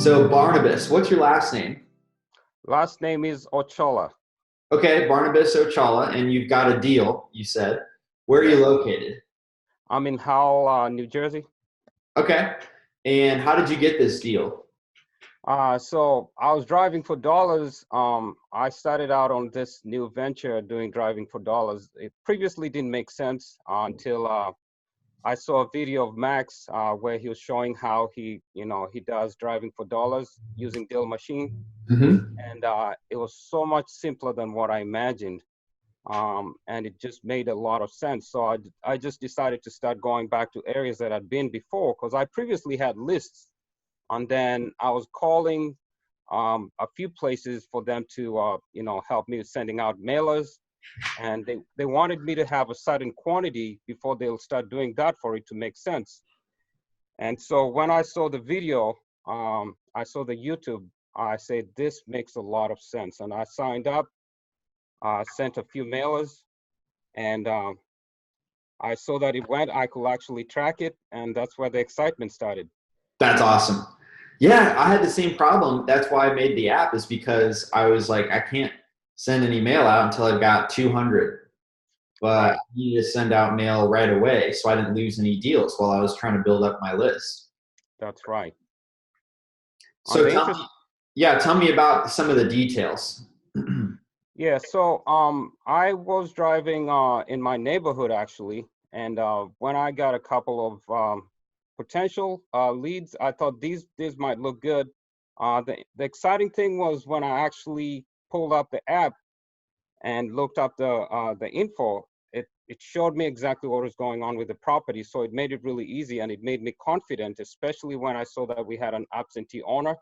So Barnabas, what's your last name? Last name is Ocholla. Okay, Barnabas Ocholla, and you've got a deal, you said. Where are you Yes. located? I'm in Howell, New Jersey. Okay, and how did you get this deal? So I was driving for dollars. I started out on this new venture doing driving for dollars. It previously didn't make sense until I saw a video of Max where he was showing how he does driving for dollars using DealMachine. Hmm. And it was so much simpler than what I imagined. And it just made a lot of sense. So I just decided to start going back to areas that I'd been before, because I previously had lists, and then I was calling a few places for them to help me with sending out mailers, and they wanted me to have a certain quantity before they'll start doing that for it to make sense. And so when I saw the video, I saw the YouTube, I said, this makes a lot of sense. And I signed up, sent a few mailers, and I saw that it went. I could actually track it, and that's where the excitement started. That's awesome. Yeah, I had the same problem. That's why I made the app, is because I was like, I can't send an email out until I've got 200, but I Right. needed to send out mail right away so I didn't lose any deals while I was trying to build up my list. That's right. On So the tell interest, me, yeah, tell me about some of the details. yeah. So I was driving in my neighborhood actually, and when I got a couple of potential leads, I thought these might look good. The exciting thing was when I actually pulled up the app and looked up the info. It showed me exactly what was going on with the property, so it made it really easy, and it made me confident, especially when I saw that we had an absentee owner.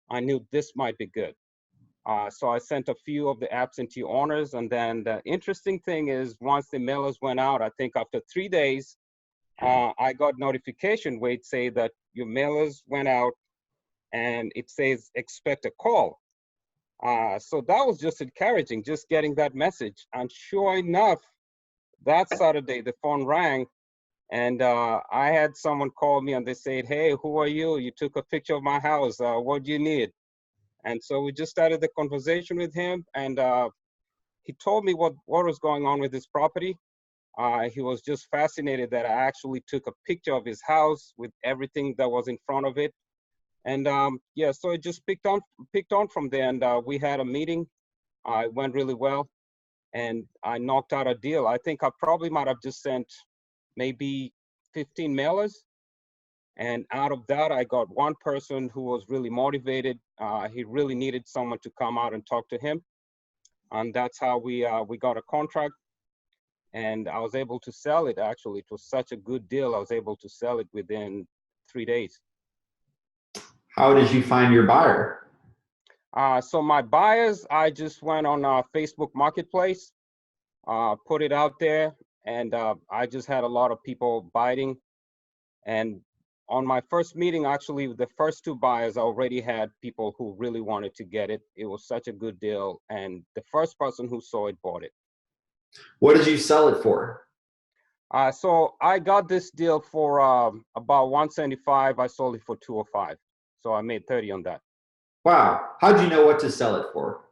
I knew this might be good. So I sent a few of the absentee owners, and then the interesting thing is once the mailers went out, I think after 3 days, I got notification where it say that your mailers went out, and it says expect a call. So that was just encouraging, just getting that message. And sure enough, that Saturday the phone rang, and I had someone call me and they said, "Hey, who are you? You took a picture of my house. What do you need?" And so we just started the conversation with him, and he told me what was going on with his property. He was just fascinated that I actually took a picture of his house with everything that was in front of it. And yeah, so it just picked on from there, and we had a meeting. It went really well, and I knocked out a deal. I think I probably might have just sent maybe 15 mailers, and out of that, I got one person who was really motivated. He really needed someone to come out and talk to him, and that's how we got a contract. And I was able to sell it. Actually, it was such a good deal. I was able to sell it within 3 days. How did you find your buyer? So my buyers, I just went on Facebook Marketplace, put it out there, and I just had a lot of people biting. And on my first meeting, actually, the first two buyers I already had people who really wanted to get it. It was such a good deal, and the first person who saw it bought it. What did you sell it for? So I got this deal for about 175. I sold it for 205. So I made 30 on that. Wow. How'd you know what to sell it for?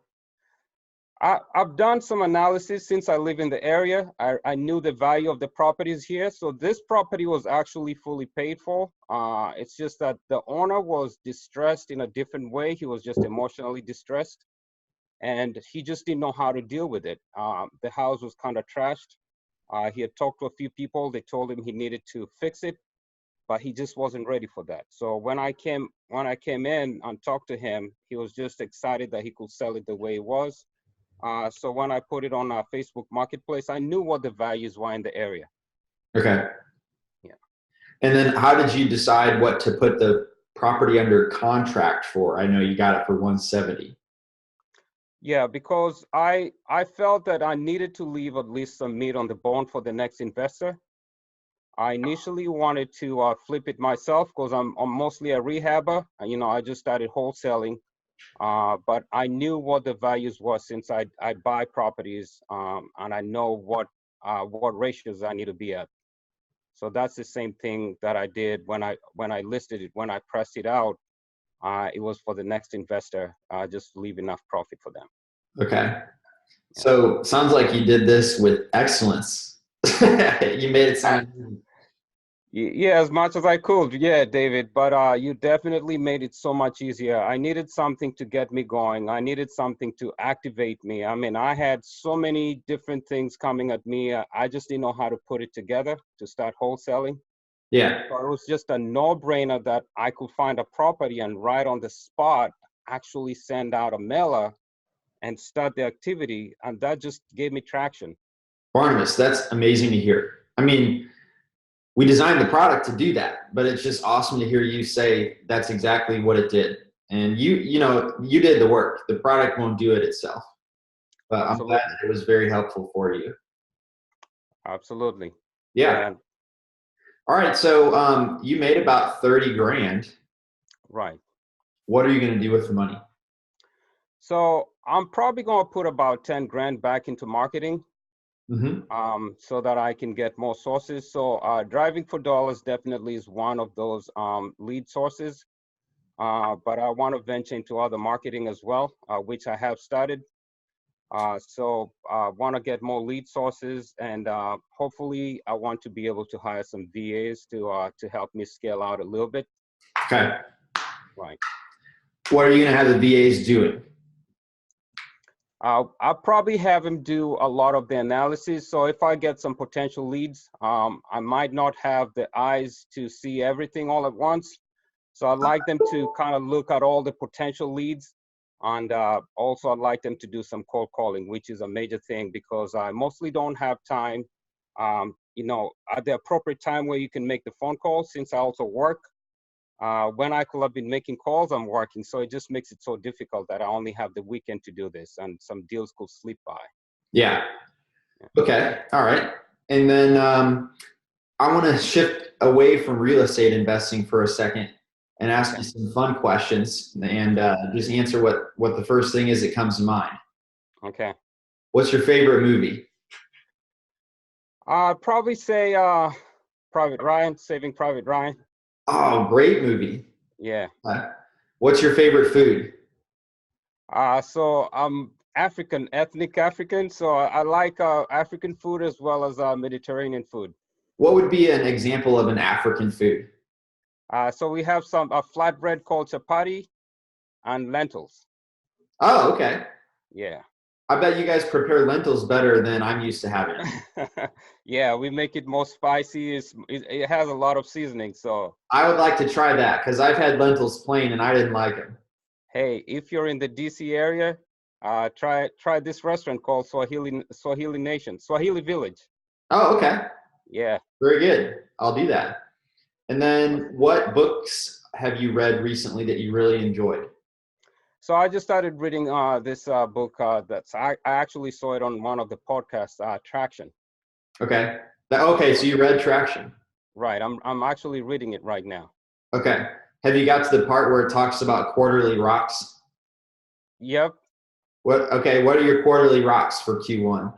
I've done some analysis since I live in the area. I knew the value of the properties here. So this property was actually fully paid for. It's just that the owner was distressed in a different way. He was just emotionally distressed, and he just didn't know how to deal with it. The house was kind of trashed. He had talked to a few people. They told him he needed to fix it, but he just wasn't ready for that. So when I came in and talked to him, he was just excited that he could sell it the way it was. So when I put it on Facebook Marketplace, I knew what the values were in the area. Okay. Yeah. And then how did you decide what to put the property under contract for? I know you got it for 170. Yeah, because I felt that I needed to leave at least some meat on the bone for the next investor. I initially wanted to flip it myself because I'm mostly a rehabber. I just started wholesaling, but I knew what the values were since I buy properties, and I know what ratios I need to be at. So that's the same thing that I did when I listed it. When I pressed it out, It was for the next investor, just leave enough profit for them. Okay. Yeah. So sounds like you did this with excellence. You made it sound easy. Yeah, as much as I could. Yeah, David, but you definitely made it so much easier. I needed something to get me going. I needed something to activate me. I mean, I had so many different things coming at me. I just didn't know how to put it together to start wholesaling. Yeah. So it was just a no-brainer that I could find a property and right on the spot actually send out a mailer and start the activity. And that just gave me traction. Barnabas, that's amazing to hear. I mean, we designed the product to do that, but it's just awesome to hear you say that's exactly what it did. And you did the work. The product won't do it itself. But I'm glad Absolutely. that it was very helpful for you. Absolutely. Yeah. And All right. So you made about 30 grand. right. What are you going to do with the money? So I'm probably going to put about 10 grand back into marketing Mm-hmm. so that I can get more sources. So driving for dollars definitely is one of those lead sources. But I want to venture into other marketing as well, which I have started. So I want to get more lead sources, and hopefully I want to be able to hire some VAs to help me scale out a little bit. Okay. Right. What are you going to have the VAs doing? I'll probably have him do a lot of the analysis. So if I get some potential leads, I might not have the eyes to see everything all at once. So I'd like them to kind of look at all the potential leads. And also I'd like them to do some cold calling, which is a major thing because I mostly don't have time, at the appropriate time where you can make the phone call since I also work. When I could have been making calls, I'm working. So it just makes it so difficult that I only have the weekend to do this and some deals could slip by. Yeah. Okay. All right. And then I want to shift away from real estate investing for a second and ask Okay. you some fun questions and just answer what the first thing is that comes to mind. Okay. What's your favorite movie? I'd probably say Private Ryan, Saving Private Ryan. Oh, great movie. Yeah. What's your favorite food? So I'm African, ethnic African. So I like African food as well as Mediterranean food. What would be an example of an African food? So we have some a flatbread called chapati and lentils. Oh, okay. Yeah. I bet you guys prepare lentils better than I'm used to having. Yeah, we make it more spicy. It has a lot of seasoning. So I would like to try that because I've had lentils plain and I didn't like them. hey, if you're in the DC area, try this restaurant called Swahili Nation, Swahili Village. Oh, okay. Yeah. Very good. I'll do that. And then what books have you read recently that you really enjoyed? So I just started reading this book I actually saw it on one of the podcasts, Traction. Okay. Okay, so you read Traction. Right. I'm actually reading it right now. Okay. Have you got to the part where it talks about quarterly rocks? Yep. What are your quarterly rocks for Q1?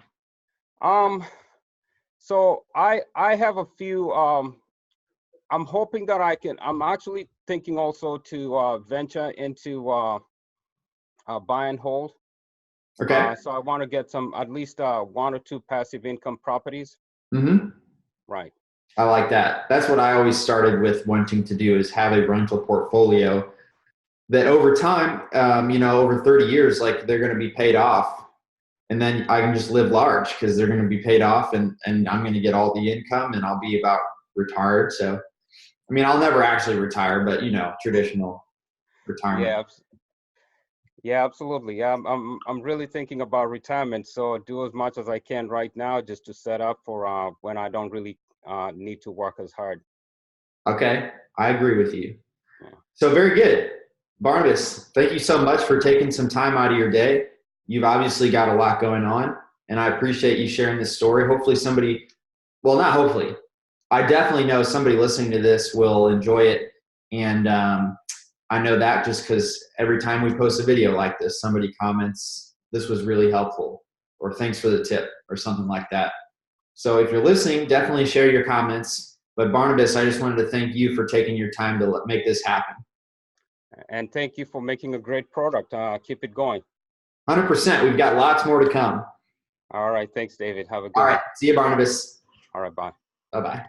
So I have a few I'm hoping that I'm actually thinking also to venture into buy and hold. Okay. So I want to get at least one or two passive income properties. Mm-hmm. Right. I like that. That's what I always started with wanting to do is have a rental portfolio that over time, over 30 years, like they're going to be paid off. And then I can just live large because they're going to be paid off and I'm going to get all the income and I'll be about retired. So, I mean, I'll never actually retire, but traditional retirement. Yeah. Yeah, absolutely. Yeah, I'm really thinking about retirement. So do as much as I can right now just to set up for when I don't really need to work as hard. Okay. I agree with you. Yeah. So very good. Barnabas, thank you so much for taking some time out of your day. You've obviously got a lot going on, and I appreciate you sharing this story. Hopefully not hopefully, I definitely know somebody listening to this will enjoy it. And I know that just because every time we post a video like this, somebody comments, this was really helpful, or thanks for the tip, or something like that. So if you're listening, definitely share your comments. But Barnabas, I just wanted to thank you for taking your time to make this happen. And thank you for making a great product. Keep it going. 100%. We've got lots more to come. All right. Thanks, David. Have a good All one. right. See you, Barnabas. All right. Bye. Bye-bye.